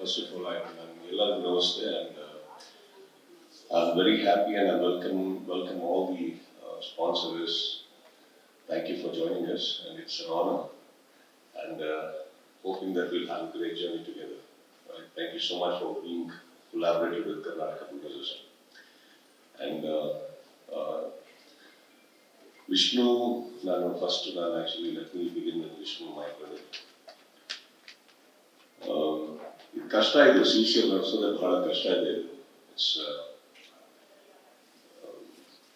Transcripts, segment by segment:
First of all, I'm Yella Namaste, and I'm very happy and I welcome all the sponsors. Thank you for joining us, and it's an honor. And hoping that we'll have a great journey together. Right? Thank you so much for being collaborative with Karnataka Buddhism. And Vishnu, actually let me begin with Vishnu, my brother. ಇದು ಕಷ್ಟ ಇದು CCL ನಡೆಸೋದೇ ಬಹಳ ಕಷ್ಟ ಇದೆ ಇದು. It's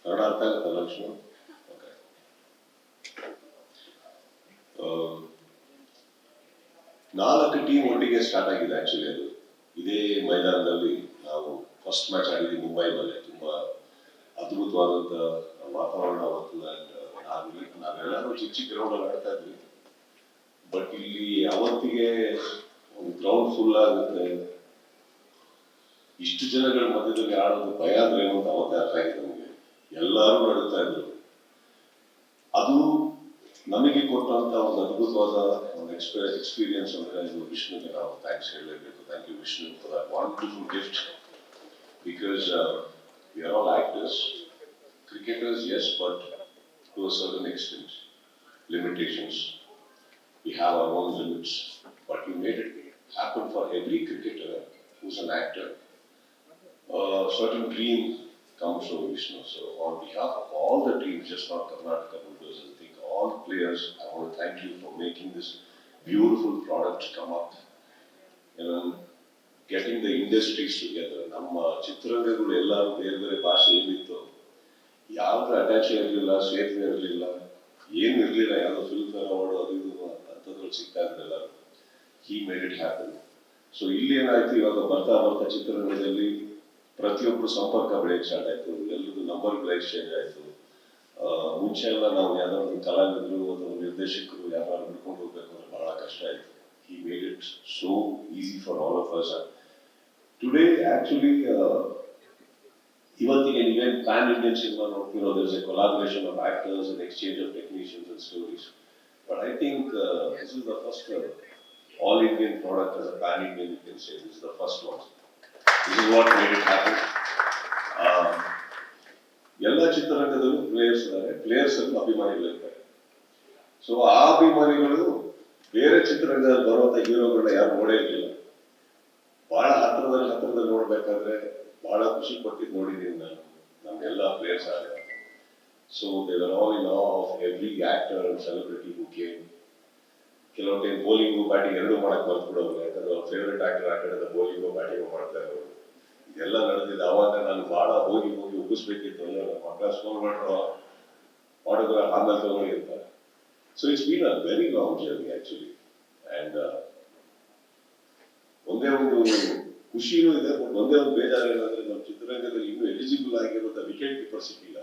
Kannada ಅರ್ಥ ಆಗುತ್ತಲ್ಲ Lakshmana? Okay. ನಾಲ್ಕು ಟೀಮ್ ಒಟ್ಟಿಗೆ ಸ್ಟಾರ್ಟ್ ಆಗಿದೆ ಆಕ್ಚುಲಿ ಅದು. ಇದೇ ಮೈದಾನದಲ್ಲಿ ನಾವು ಫಸ್ಟ್ ಮ್ಯಾಚ್ ಆಡಿದ್ವಿ ಮುಂಬೈನಲ್ಲಿ. ತುಂಬಾ ಅದ್ಭುತವಾದಂಥ ವಾತಾವರಣ ಅವತ್ತು. ನಾವೆಲ್ಲರೂ ಚಿಕ್ಕ ಚಿಕ್ಕ ಗ್ರೌಂಡಲ್ಲಿ ಆಡ್ತಾ ಇದ್ವಿ. ಬಟ್ ಇಲ್ಲಿ ಅವತ್ತಿಗೆ ಒಂದು ಗ್ರೌಂಡ್ ಫುಲ್ ಆಗುತ್ತೆ, ಇಷ್ಟು ಜನಗಳ ಮಧ್ಯದಲ್ಲಿ ಆಡೋದು ಭಯ ಅಂದ್ರೆ ಏನು ಅಂತ ಅವತ್ತೇ ಅರ್ಥ ಆಗಿದೆ ನಮಗೆ. ಎಲ್ಲರೂ ನಡುತ್ತಾ ಇದ್ರು. ಅದು ನಮಗೆ ಕೊಟ್ಟಂತ ಒಂದು ಅದ್ಭುತವಾದ ಒಂದು ಎಕ್ಸ್ಪೀರಿಯನ್ಸ್ ಅಂದ್ರೆ ಇದು ವಿಷ್ಣುಗೆ ನಾವು ಥ್ಯಾಂಕ್ಸ್ ಹೇಳಲೇಬೇಕು. Thank you Vishnu for that wonderful gift. Because we are all actors, cricketers, yes, but to a certain extent, limitations. We have our own limits, but you made it happen for every cricketer who's an actor. A certain dream comes from Vishnu. So on behalf of all the teams, just not Karnataka Bulldogs, I think all the players, I want to thank you for making this beautiful product come up. You know, getting the industries together. ನಮ್ಮ ಚಿತ್ರರಂಗಗಳು ಎಲ್ಲರೂ ಬೇರೆ ಬೇರೆ ಭಾಷೆ ಏನಿತ್ತು, ಯಾವ್ದು attach ಇರಲಿಲ್ಲ, ಸೇತುವೆ ಇರಲಿಲ್ಲ, ಏನು ಇರಲಿಲ್ಲ. ಯಾವುದೋ ಫಿಲ್ಮ್ಫೇರ್ ಅವಾರ್ಡ್ ಅದು ಇದು ಅಂಥದ್ರಲ್ಲಿ ಸಿಗ್ತಾ ಇದ್ರಲ್ಲ. ಹಿ ಮೇಡ್ ಇಟ್ ಹ್ಯಾಪನ್. ಸೊ ಇಲ್ಲಿ ಏನಾಯ್ತು, ಇವಾಗ ಬರ್ತಾ ಬರ್ತಾ ಚಿತ್ರರಂಗದಲ್ಲಿ ಪ್ರತಿಯೊಬ್ಬರು ಸಂಪರ್ಕ ಬೆಳೆಯಕ್ಕೆ ಸ್ಟಾರ್ಟ್ ಆಯ್ತು. ಎಲ್ಲರಿಗೂ ನಂಬರ್ಗಳು ಎಕ್ಸ್ಚೇಂಜ್ ಆಯ್ತು. ಮುಂಚೆ ಎಲ್ಲ ನಾವು ಯಾವ್ದಾದ್ರು ಕಲಾವಿದರು ಅಥವಾ ನಿರ್ದೇಶಕರು ಯಾರು ಹಿಡ್ಕೊಂಡು ಹೋಗ್ಬೇಕು ಅಂದ್ರೆ ಬಹಳ ಕಷ್ಟ ಆಯ್ತು. He made it so easy for all of us. Today actually ಇವತ್ತಿಗೆ ನೀವೇನು ಪ್ಯಾನ್ ಇಂಡಿಯನ್ ಸಿನಿಮಾ ನೋಡ್ತಿರೋ, there's a collaboration of actors and exchange of technicians and stories. But I think this is the first all Indian product as a pan Indian, you can say. This is the first one. This is what made it happen. ಎಲ್ಲ ಚಿತ್ರರಂಗದಲ್ಲೂ players ಇದ್ದಾರೆ, players ಅಲ್ಲೂ ಅಭಿಮಾನಿಗಳು ಇರ್ತಾರೆ. So ಆ ಅಭಿಮಾನಿಗಳು ಬೇರೆ ಚಿತ್ರರಂಗದಲ್ಲಿ ಬರುವಂತ ಹೀರೋಗಳನ್ನ ಯಾರು ನೋಡೇ ಇರಲಿಲ್ಲ. ಬಹಳ ಹತ್ರದಲ್ಲಿ ನೋಡ್ಬೇಕಾದ್ರೆ ಬಹಳ ಖುಷಿ ಪಟ್ಟಿದ್ದು ನೋಡಿದ್ದೀನಿ ನಾನು. ನಮ್ಗೆಲ್ಲ ಪ್ಲೇಯರ್ಸ್ ಆಗ. So they were all in all of every actor and celebrity who came. ಕೆಲವು ಟೈಮ್ ಬೌಲಿಂಗು ಬ್ಯಾಟಿಂಗ್ ಎರಡೂ ಮಾಡಕ್ ಬರ್ತ್ಬಿಡೋರು. ಯಾಕಂದ್ರೆ ಅವ್ರ ಫೇವ್ರೆಟ್ ಆಕ್ಟರ್ ಆ ಕಡೆ ಬೌಲಿಂಗು ಬ್ಯಾಟಿಂಗು ಮಾಡ್ತಾ ಇರೋರು. ಇದೆಲ್ಲ ನಡೆದಿದೆ. ಅವಾಗ ನಾನು ಬಹಳ ಹೋಗಿ ಉಗಿಸ್ಬೇಕಿತ್ತು. ನಮ್ಮ ಮಕ್ಕಳ ಸ್ಕೋರ್ ಮಾಡ್ರೋ ಆಟೋಗ್ರಾಫ್ ಆಮೇಲೆ ತಗೊಂಡಿರ್ತಾರೆ. So it's been a very long journey actually. And ಒಂದೇ ಒಂದು ಖುಷಿನೂ ಇದೆ, ಬಟ್ ಒಂದೇ ಒಂದು ಬೇಜಾರು ಏನಂದ್ರೆ ನಮ್ಮ ಚಿತ್ರರಂಗದಲ್ಲಿ ಇನ್ನೂ ಎಲಿಜಿಬಲ್ ಆಗಿರುವಂತ ವಿಕೆಟ್ ಕೀಪರ್ ಸಿಕ್ಕಿಲ್ಲ.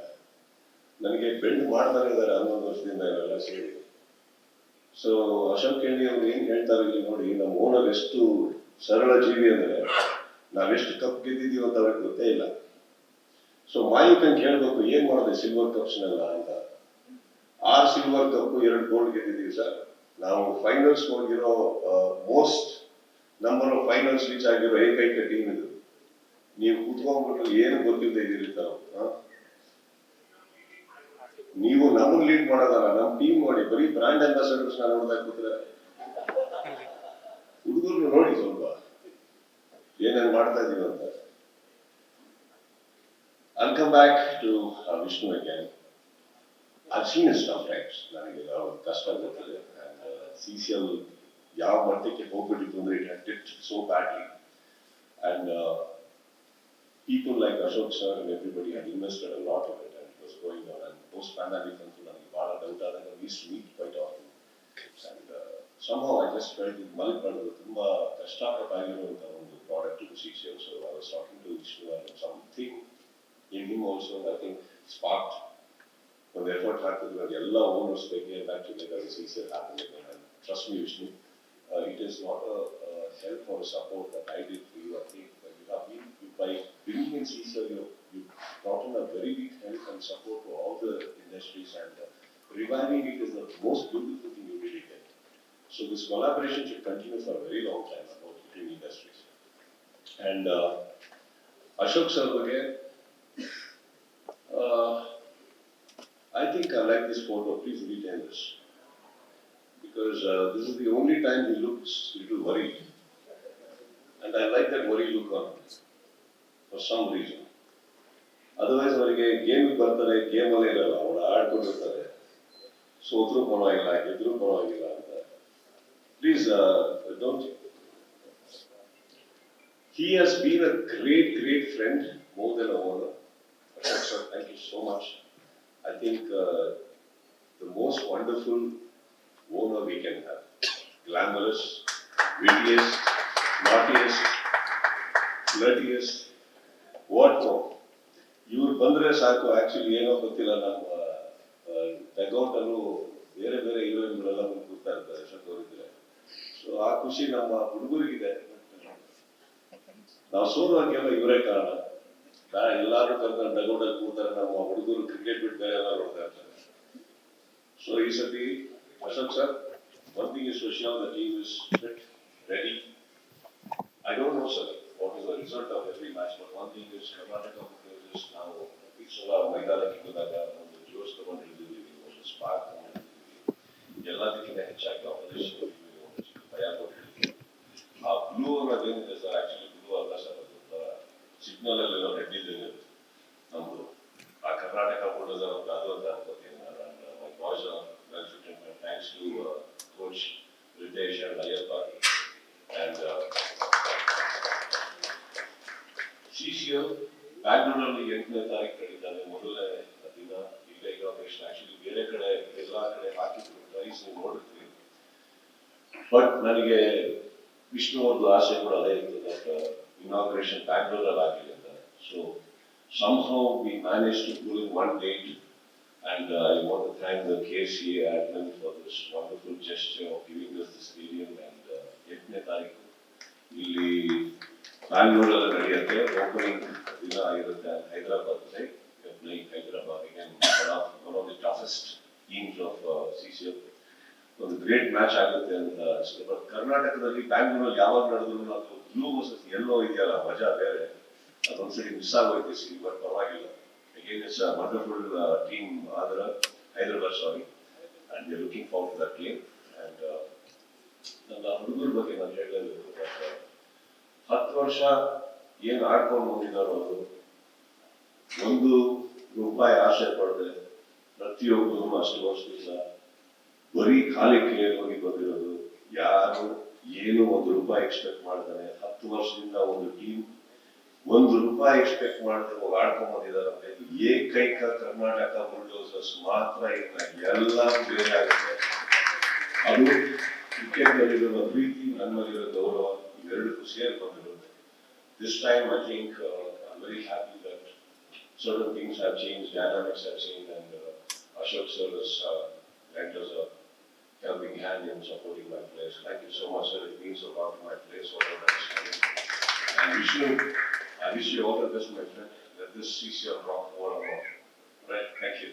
ನನಗೆ ಬೆಂಡ್ ಮಾಡ್ತಾನೆ ಇದ್ದಾರೆ 11 ವರ್ಷದಿಂದ ಇವೆಲ್ಲ ಸೇರಿ. ಸೊ ಅಶೋಕ್ ಕೆಂಡಿ ಅವ್ರು ಏನ್ ಹೇಳ್ತಾರೆ ಇಲ್ಲಿ ನೋಡಿ, ನಮ್ಮ ಓನರ್ ಎಷ್ಟು ಸರಳ ಜೀವಿ ಅಂದ್ರೆ ನಾವೆಷ್ಟು ಕಪ್ ಗೆದ್ದಿದೀವಿ ಅಂತ ಅವ್ರಿಗೆ ಗೊತ್ತೇ ಇಲ್ಲ. ಸೊ ಮಾಲೀಕನ್ ಕೇಳ್ಬೇಕು, ಏನ್ ಮಾಡಿದೆ ಸಿಲ್ವರ್ ಕಪ್ಸ್ನೆಲ್ಲ ಅಂತ. 6 ಸಿಲ್ವರ್ ಕಪ್ 2 ಗೋಲ್ಡ್ ಗೆದ್ದಿದ್ದೀವಿ ಸರ್. ನಾವು ಫೈನಲ್ಸ್ ಹೋಗಿರೋ most number of finals reach ಆಗಿರೋ ಏಕೈಕ ಟೀಮ್ ಇದು. ನೀವು ಕೂತ್ಕೊಂಡ್ಬಿಟ್ಟು ಏನು ಗೊತ್ತಿಲ್ಲದೆ ಇದ್ದೀರಿ ತಾವು. ನೀವು ನಮ್ಮನ್ನು ಲೀಡ್ ಮಾಡೋದಲ್ಲ, ನಮ್ಮ ಟೀಮ್ ನೋಡಿ. ಬರೀ ಬ್ರಾಂಡ್ ಅಂಬಾಸಡರ್ಸ್ ನಾನು ನೋಡ್ತಾ ಕೂತ್ರೆ ಹುಡುಗರು ನೋಡಿ ಸ್ವಲ್ಪ ಏನೇನು ಮಾಡ್ತಾ ಇದೀವಿ ಅಂತ. I'll come back to Vishnu again. I've seen his tough times. ನನಗೆ ಕಷ್ಟ ಗೊತ್ತಿದೆ. CCL ಯಾವ ಮಟ್ಟಕ್ಕೆ ಹೋಗ್ಬಿಟ್ಟಿತ್ತು ಅಂದ್ರೆ it had dipped so badly. And people like Ashok sir and everybody had invested a lot of it, and it was going on. And post-pandemic ಅಂತೂ ನನಗೆ ಬಹಳ doubt ಆದಾಗ we used to meet quite often. And somehow I just felt it ಮಲ್ಕೊಳ್ಳೋದು ತುಂಬಾ ಕಷ್ಟಪಟ್ಟಾಗಿರುವಂತಹ ಒಂದು product ಇದು CCL. So I was talking to Vishnu and something in him also, I think, sparked ಒಂದು effort ಹಾಕಿದ್ರು. ಅದು ಎಲ್ಲ ಓನರ್ಸ್ ಬಗ್ಗೆ back together CCL happened again. And trust me Vishnu, it is not a help or a support that I did for you. I think you have been, by bringing in CCL, you brought in a very big help and support to all the industries, and reviving it is the most beautiful thing you did again. So this collaboration should continue for a very long time about between industries. And Ashok sir ಬಗ್ಗೆ I think I like this photo. Please retain this because this is the only time he looks a little worried, and I like that worried look on him for some reason. Otherwise, ಅವರಿಗೆ game ಬರ್ತಾರೆ, game ಅಲ್ಲೇ ಇರಲ್ಲ, ಅವಳು ಆಡ್ಕೊಂಡಿರ್ತಾರೆ, ಸೋತ್ರು ಪರವಾಗಿಲ್ಲ, ಗೆದ್ರು ಪರವಾಗಿಲ್ಲ ಅಂತ. Please don't. He has been a great friend, more than a owner. Ashok sir, thank you so much. I think the most wonderful owner we can have. Glamorous, wittiest, naughtiest, flirtiest, what more? ಇವ್ರು ಬಂದ್ರೆ ಸಾಕು. Actually ಏನೋ ಗೊತ್ತಿಲ್ಲ, ನಮ್ಮ dugout ಅಲ್ಲೂ ಬೇರೆ ಬೇರೆ ಹೀರೋಯಿನ್ಗಳೆಲ್ಲ ಬಂದು ಕೂರ್ತಾ ಇರ್ತಾರೆ ಅಶೋಕ್ ಅವರಿದ್ರೆ. ಸೊ ಆ ಖುಷಿ ನಮ್ಮ ಹುಡುಗರಿಗಿದೆ. ನಾವು ಸೋಲುವಾಗೆಲ್ಲ ಇವರೇ ಕಾರಣ. ಎಲ್ಲಾರು ಕರೆದ ಡಗೌಟ್ ಅಲ್ಲಿ ಕೂರ್ತಾರೆ, ನಮ್ಮ ಹುಡುಗರು ಕ್ರಿಕೆಟ್ ಬಿಟ್ಟು ಬೇರೆ ಎಲ್ಲ ನೋಡ್ತಾ ಇರ್ತಾರೆ. ಸೊ ಈ ಸತಿ Ashok sir, one thing is for sure, the team is fit, ready. I don't know, sir, what is the result of every match, but one thing is Karnataka is now Pixola, ಮೈದಾನಕ್ಕೆ ಹೋದಾಗ ಒಂದು ಜೋಶ್ ತಗೊಂಡಿದ್ದೀವಿ, ಒಂದು spark ತಗೊಂಡಿದ್ದೀವಿ, ಎಲ್ಲದಕ್ಕಿಂತ ಹೆಚ್ಚಾಗಿ opposition ಭಯ ಕೊಟ್ಟಿದ್ದೀವಿ. ಆ ಬ್ಲೂ ಅನ್ನೋದೇನಿದೆ ಸರ್, ಆಕ್ಚುಲಿ ಬ್ಲೂ ಅಲ್ಲ ಸರ್, ಅದು ಸಿಗ್ನಲ್ ಅಲ್ಲೆಲ್ಲ ರೆಡ್ ಇದೆ ನಮ್ದು. ಆ ಕರ್ನಾಟಕ ಬುಲ್ಡೋಸರ್ ಅಂತ ಅದು ಅಂತ ಅನ್ಕೋತೀನಿ. Boys well fit, thanks to coach Ritesh and Ayyappa. And CCO ಬ್ಯಾಂಗ್ಳೂರಲ್ಲಿ 8ನೇ ತಾರೀಕು ನಡೀತಾರೆ, ಮೊದಲನೇ ದಿನ. ಈಗ ಇನಾಗ್ರೇಷನ್ ಆಕ್ಚುಲಿ ಬೇರೆ ಕಡೆ ಎಲ್ಲ ಕಡೆ ಹಾಕಿದ್ರು, ಪ್ರೈಸ್ ನೀವು ನೋಡಿರ್ತೀವಿ. ಬಟ್ ನನಗೆ ವಿಷ್ಣು ಅವ್ರದ್ದು ಆಸೆ ಕೂಡ ಅದೇ ಇತ್ತು, ದಟ್ ಇನಾಗ್ರೇಷನ್ ಬ್ಯಾಂಗ್ಳೂರಲ್ಲಿ ಆಗಲಿ ಅಂತ. So somehow we managed to pull in one date, and I want to thank the KCA admin for this wonderful gesture of giving us the stadium. And 8ನೇ ತಾರೀಕು ಇಲ್ಲಿ ಬ್ಯಾಂಗ್ಳೂರಲ್ಲಿ ನಡೆಯುತ್ತೆ, ಓಪನಿಂಗ್ ದಿನ ಆಗಿರುತ್ತೆ. Hyderabad playing Hyderabad, again one of the toughest teams of CCF. ಒಂದು great match ಆಗುತ್ತೆ ಅಂತ ಅನಿಸುತ್ತೆ. ಬಟ್ ಕರ್ನಾಟಕದಲ್ಲಿ ಬ್ಯಾಂಗ್ಳೂರಲ್ಲಿ ಯಾವಾಗ ನಡೆದ್ರು ಅದು ಬ್ಲೂ ವರ್ಸಸ್ ಯೆಲ್ಲೋ ಇದೆಯಲ್ಲ, ಮಜಾ ಬೇರೆ. ಅದೊಂದ್ಸರಿ ಮಿಸ್ ಆಗೋಯ್ತು ಸಿಟಿ, ಬಟ್ ಪರವಾಗಿಲ್ಲ. Again, it's a wonderful team, Hyderabad, sorry, and we're looking forward to that game. And ನನ್ನ ಹುಡುಗರ ಬಗ್ಗೆ ನಾನು ಹೇಳಲೇಬೇಕು. 10 ವರ್ಷ ಏನು ಆಡ್ಕೊಂಡು ಹೋಗಿದ್ದಾರೋ ಅವರು, ₹1 ಆಸೆ ಪಡದೆ ಪ್ರತಿಯೊಬ್ಬರು ಅಷ್ಟು ವರ್ಷದಿಂದ ಬರೀ ಖಾಲಿ ಕೈಯಲ್ಲಿ ಹೋಗಿ ಬಂದಿರೋದು. ಯಾರು ಏನು ₹1 ಎಕ್ಸ್ಪೆಕ್ಟ್ ಮಾಡ್ತಾನೆ, 10 ವರ್ಷದಿಂದ ಒಂದು ಟೀಮ್ ₹1 ಎಕ್ಸ್ಪೆಕ್ಟ್ ಮಾಡದೆ ಹೋಗಿ ಆಡ್ಕೊಂಡ್ ಬಂದಿದ್ದಾರೆ. ಏಕೈಕ ಕರ್ನಾಟಕ ಬುಲ್ಡೋಸರ್ಸ್ ಮಾತ್ರ. ಇನ್ನ ಎಲ್ಲ ಬೇರೆ ಆಗುತ್ತೆ. ಅದು ಕ್ರಿಕೆಟ್ ನಲ್ಲಿರೋ ಪ್ರೀತಿ, ನನ್ನಲ್ಲಿರೋ ಗೌರವ, ಇವೆರಡಕ್ಕೂ ಸೇರಿ ಬಂದಿರುತ್ತೆ. This time I think I'm very happy that certain things have changed, dynamics have changed, and Ashok sir has lent us a helping hand in supporting my players. Thank you so much, sir. It means a lot to my players for all that is coming. And I wish you all the best, my friend. Let this CCL rock more and more. Right, thank you.